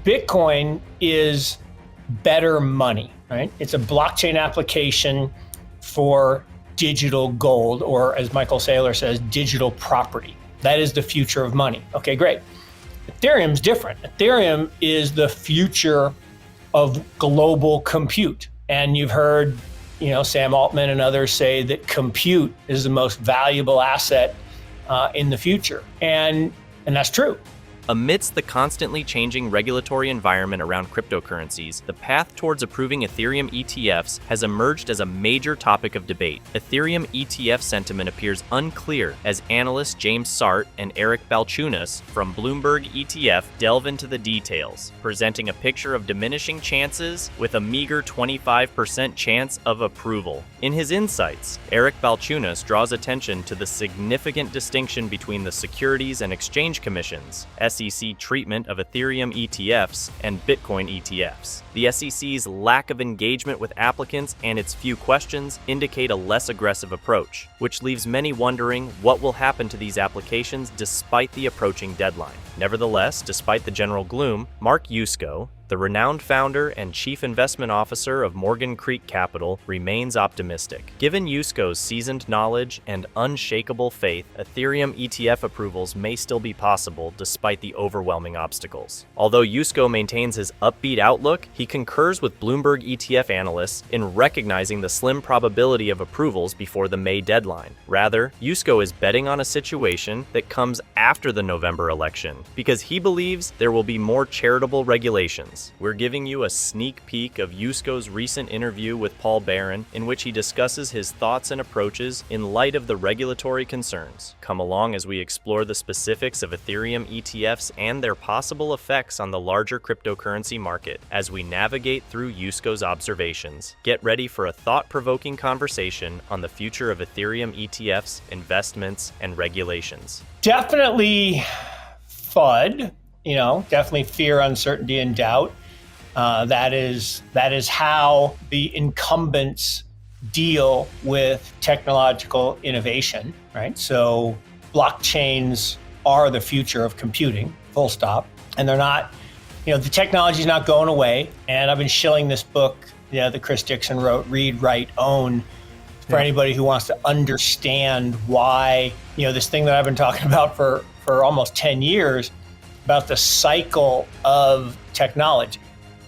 Bitcoin is better money, right? It's a blockchain application for digital gold, or as Michael Saylor says, digital property. That is the future of money. Okay, great. Ethereum's different. Ethereum is the future of global compute. And you've heard, Sam Altman and others say that compute is the most valuable asset in the future. And that's true. Amidst the constantly changing regulatory environment around cryptocurrencies, the path towards approving Ethereum ETFs has emerged as a major topic of debate. Ethereum ETF sentiment appears unclear as analysts James Sart and Eric Balchunas from Bloomberg ETF delve into the details, presenting a picture of diminishing chances with a meager 25% chance of approval. In his insights, Eric Balchunas draws attention to the significant distinction between the Securities and Exchange Commission's SEC treatment of Ethereum ETFs and Bitcoin ETFs. The SEC's lack of engagement with applicants and its few questions indicate a less aggressive approach, which leaves many wondering what will happen to these applications despite the approaching deadline. Nevertheless, despite the general gloom, Mark Yusko, the renowned founder and chief investment officer of Morgan Creek Capital, remains optimistic. Given Yusko's seasoned knowledge and unshakable faith, Ethereum ETF approvals may still be possible despite the overwhelming obstacles. Although Yusko maintains his upbeat outlook, he concurs with Bloomberg ETF analysts in recognizing the slim probability of approvals before the May deadline. Rather, Yusko is betting on a situation that comes after the November election, because he believes there will be more charitable regulations. We're giving you a sneak peek of Yusko's recent interview with Paul Barron, in which he discusses his thoughts and approaches in light of the regulatory concerns. Come along as we explore the specifics of Ethereum ETFs and their possible effects on the larger cryptocurrency market as we navigate through Yusko's observations. Get ready for a thought-provoking conversation on the future of Ethereum ETFs, investments, and regulations. Definitely FUD. Definitely fear, uncertainty, and doubt. That is how the incumbents deal with technological innovation, right? So blockchains are the future of computing, full stop. And they're not, the technology's not going away. And I've been shilling this book, that Chris Dixon wrote, Read, Write, Own, for anybody who wants to understand why, this thing that I've been talking about for almost 10 years, about the cycle of technology,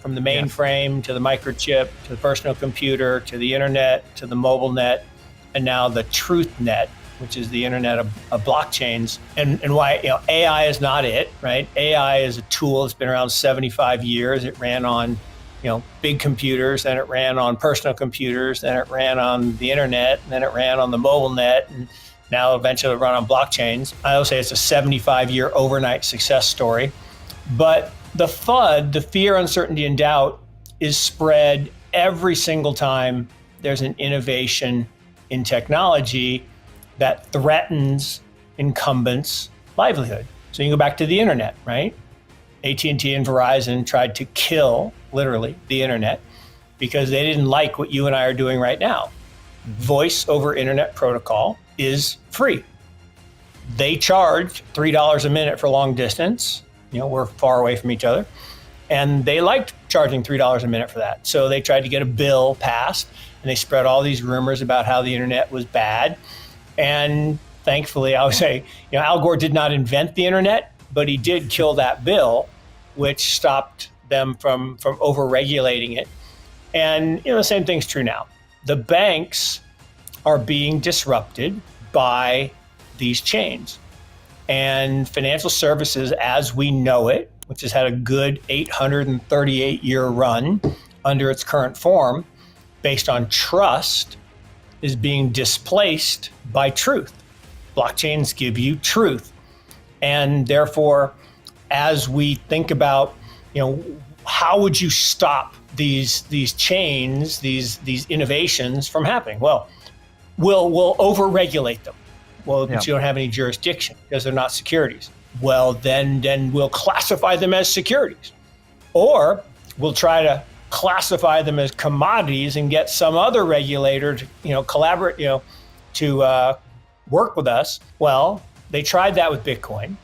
from the mainframe to the microchip, to the personal computer, to the internet, to the mobile net, and now the truth net, which is the internet of blockchains, and why AI is not it, right? AI is a tool that's been around 75 years. It ran on big computers, then it ran on personal computers, then it ran on the internet, and then it ran on the mobile net, and now eventually run on blockchains. I will say it's a 75-year overnight success story. But the FUD, the fear, uncertainty, and doubt, is spread every single time there's an innovation in technology that threatens incumbents' livelihood. So you can go back to the internet, right? AT&T and Verizon tried to kill, literally, the internet because they didn't like what you and I are doing right now. Voice over internet protocol is free. They charge $3 a minute for long distance. We're far away from each other. And they liked charging $3 a minute for that. So they tried to get a bill passed, and they spread all these rumors about how the internet was bad. And thankfully, I would say, Al Gore did not invent the internet, but he did kill that bill, which stopped them from over-regulating it. And the same thing's true now. The banks are being disrupted by these chains. And financial services, as we know it, which has had a good 838-year run under its current form, based on trust, is being displaced by truth. Blockchains give you truth. And therefore, as we think about, how would you stop these chains, these innovations from happening? Well, we'll over-regulate them. Well, but you don't have any jurisdiction because they're not securities. Well, then we'll classify them as securities. Or we'll try to classify them as commodities and get some other regulator to, collaborate, to work with us. Well, they tried that with Bitcoin.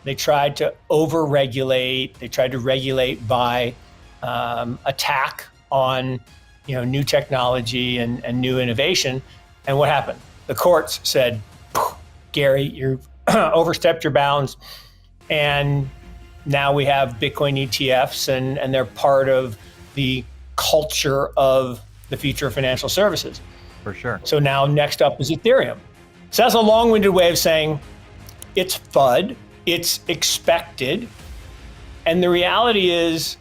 They tried to over-regulate. They tried to regulate by attack on, new technology and new innovation. And what happened? The courts said, Gary, you've overstepped your bounds. And now we have Bitcoin ETFs, and they're part of the culture of the future of financial services. For sure. So now next up is Ethereum. So that's a long-winded way of saying it's FUD, it's expected. And the reality is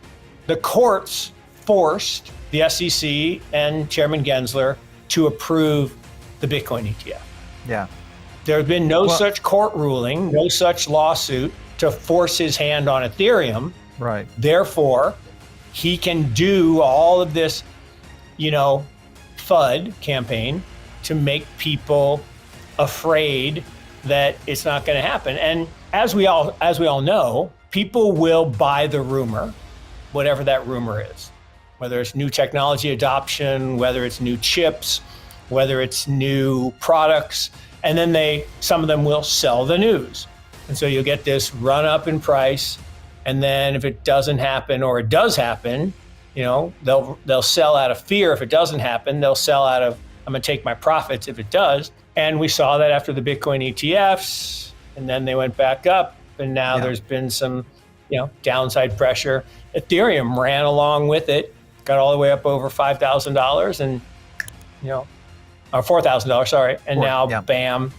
the courts forced the SEC and Chairman Gensler to approve the Bitcoin ETF. Yeah. There has been no such court ruling, no such lawsuit to force his hand on Ethereum. Right. Therefore, he can do all of this, FUD campaign to make people afraid that it's not going to happen. And as we all know, people will buy the rumor, whatever that rumor is, whether it's new technology adoption, whether it's new chips, whether it's new products, and then some of them will sell the news. And so you'll get this run up in price. And then if it doesn't happen, or it does happen, they'll sell out of fear. If it doesn't happen, they'll sell out of, I'm going to take my profits if it does. And we saw that after the Bitcoin ETFs, and then they went back up. And now there's been some, downside pressure. Ethereum ran along with it, got all the way up over $5,000 and, or $4,000, sorry. And now, bam,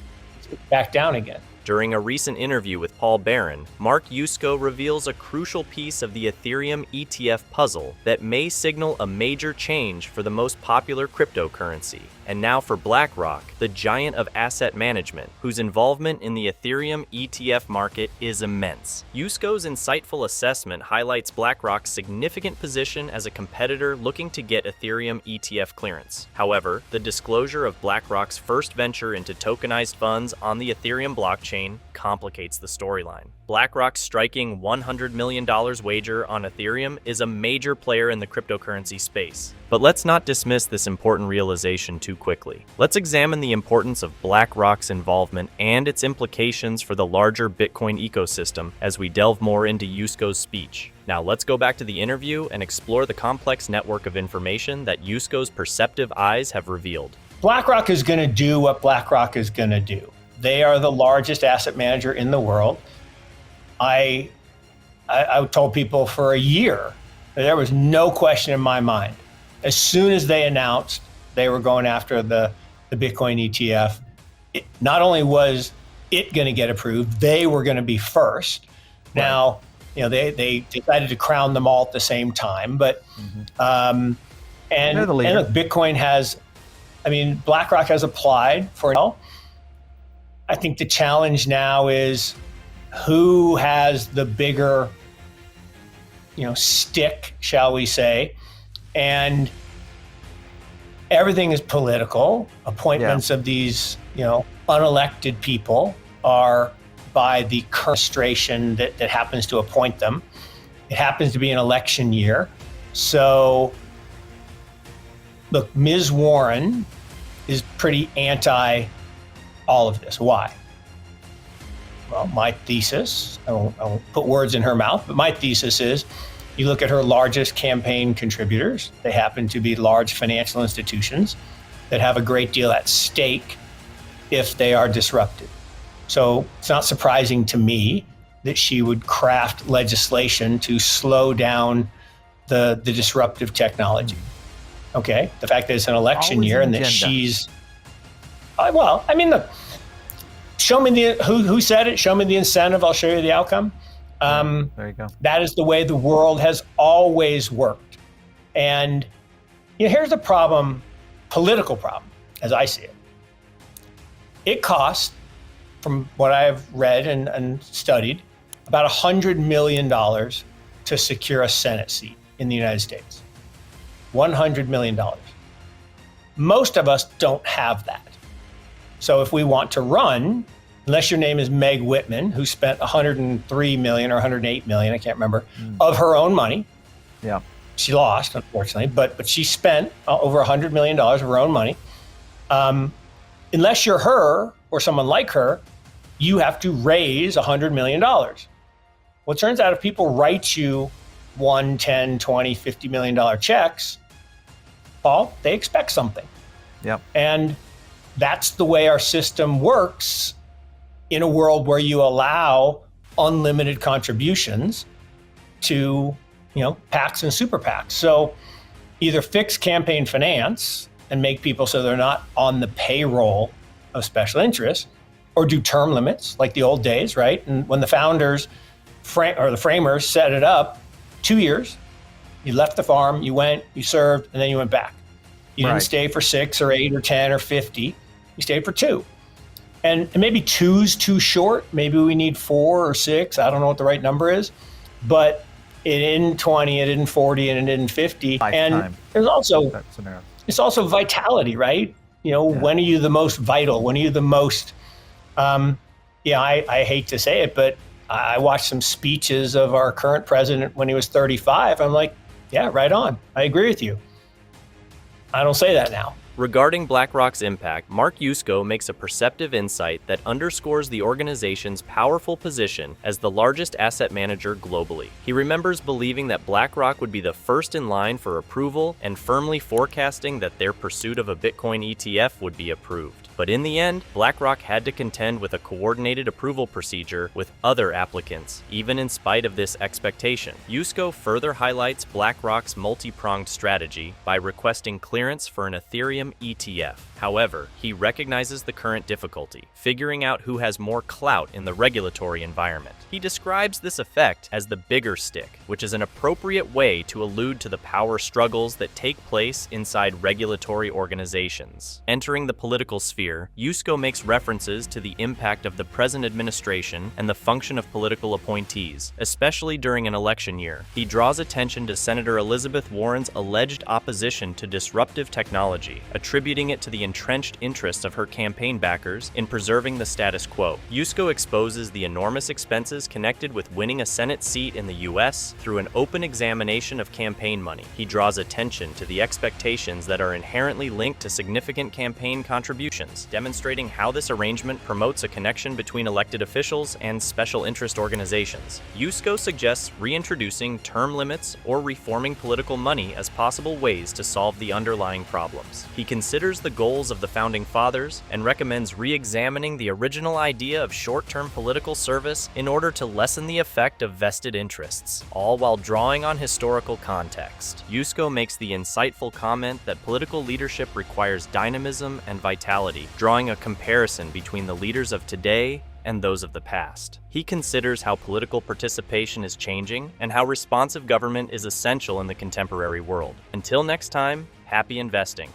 back down again. During a recent interview with Paul Barron, Mark Yusko reveals a crucial piece of the Ethereum ETF puzzle that may signal a major change for the most popular cryptocurrency. And now for BlackRock, the giant of asset management, whose involvement in the Ethereum ETF market is immense. Yusko's insightful assessment highlights BlackRock's significant position as a competitor looking to get Ethereum ETF clearance. However, the disclosure of BlackRock's first venture into tokenized funds on the Ethereum blockchain complicates the storyline. BlackRock's striking $100 million wager on Ethereum is a major player in the cryptocurrency space. But let's not dismiss this important realization too quickly. Let's examine the importance of BlackRock's involvement and its implications for the larger Bitcoin ecosystem as we delve more into Yusko's speech. Now let's go back to the interview and explore the complex network of information that Yusko's perceptive eyes have revealed. BlackRock is going to do what BlackRock is going to do. They are the largest asset manager in the world. I told people for a year that there was no question in my mind. As soon as they announced they were going after the Bitcoin ETF, not only was it going to get approved, they were going to be first. Right. Now, they decided to crown them all at the same time, but and look, Bitcoin has, BlackRock has applied for it. I think the challenge now is who has the bigger, stick, shall we say, and everything is political. Appointments of these, unelected people are by the administration that happens to appoint them. It happens to be an election year. So, look, Ms. Warren is pretty anti all of this. Why? Well, my thesis, I won't put words in her mouth, but my thesis is you look at her largest campaign contributors, they happen to be large financial institutions that have a great deal at stake if they are disrupted. So it's not surprising to me that she would craft legislation to slow down the disruptive technology. Okay, the fact that it's an election year and that she's, look, show me who said it, show me the incentive, I'll show you the outcome. There you go. That is the way the world has always worked. And here's the problem, political problem, as I see it. It costs, from what I've read and studied, about $100 million to secure a Senate seat in the United States. $100 million. Most of us don't have that. So if we want to run, unless your name is Meg Whitman, who spent $103 million or $108 million, I can't remember, of her own money. Yeah. She lost, unfortunately, but she spent over $100 million of her own money. Unless you're her or someone like her, you have to raise $100 million. Well, it turns out if people write you 1, 10, 20, $50 million checks, Paul, they expect something. Yep. And that's the way our system works in a world where you allow unlimited contributions to, PACs and super PACs. So either fix campaign finance and make people so they're not on the payroll of special interests, or do term limits like the old days, right? And when the founders the framers set it up, 2 years, you left the farm, you went, you served, and then you went back. You didn't stay for 6 or 8 or 10 or 50. You stayed for 2. And maybe 2's too short. Maybe we need 4 or 6. I don't know what the right number is. But it didn't 20, it didn't 40, and it didn't 50. And there's also, it's also vitality, right? When are you the most vital? When are you the most, I hate to say it, but I watched some speeches of our current president when he was 35. I'm like, yeah, right on. I agree with you. I don't say that now. Regarding BlackRock's impact, Mark Yusko makes a perceptive insight that underscores the organization's powerful position as the largest asset manager globally. He remembers believing that BlackRock would be the first in line for approval and firmly forecasting that their pursuit of a Bitcoin ETF would be approved. But in the end, BlackRock had to contend with a coordinated approval procedure with other applicants, even in spite of this expectation. Yusko further highlights BlackRock's multi-pronged strategy by requesting clearance for an Ethereum ETF. However, he recognizes the current difficulty, figuring out who has more clout in the regulatory environment. He describes this effect as the bigger stick, which is an appropriate way to allude to the power struggles that take place inside regulatory organizations. Entering the political sphere, Yusko makes references to the impact of the present administration and the function of political appointees, especially during an election year. He draws attention to Senator Elizabeth Warren's alleged opposition to disruptive technology, attributing it to the entrenched interests of her campaign backers in preserving the status quo. Yusko exposes the enormous expenses connected with winning a Senate seat in the US through an open examination of campaign money. He draws attention to the expectations that are inherently linked to significant campaign contributions, demonstrating how this arrangement promotes a connection between elected officials and special interest organizations. Yusko suggests reintroducing term limits or reforming political money as possible ways to solve the underlying problems. He considers the goals of the Founding Fathers and recommends re-examining the original idea of short-term political service in order to lessen the effect of vested interests, all while drawing on historical context. Yusko makes the insightful comment that political leadership requires dynamism and vitality, drawing a comparison between the leaders of today and those of the past. He considers how political participation is changing and how responsive government is essential in the contemporary world. Until next time, happy investing.